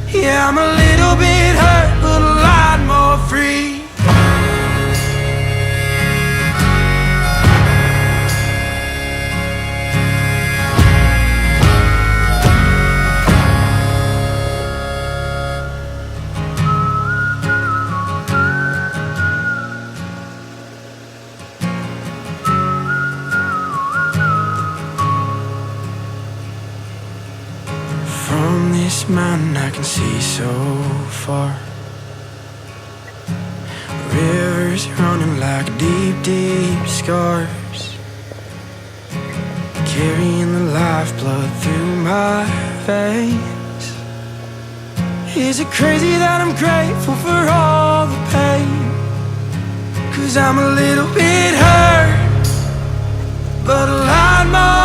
Yeah, I'm a little bit hurt, but a lot more free. From this mountain I can see so far. Rivers running like deep, deep scars, carrying the lifeblood through my veins. Is it crazy that I'm grateful for all the pain? 'Cause I'm a little bit hurt, but a lot more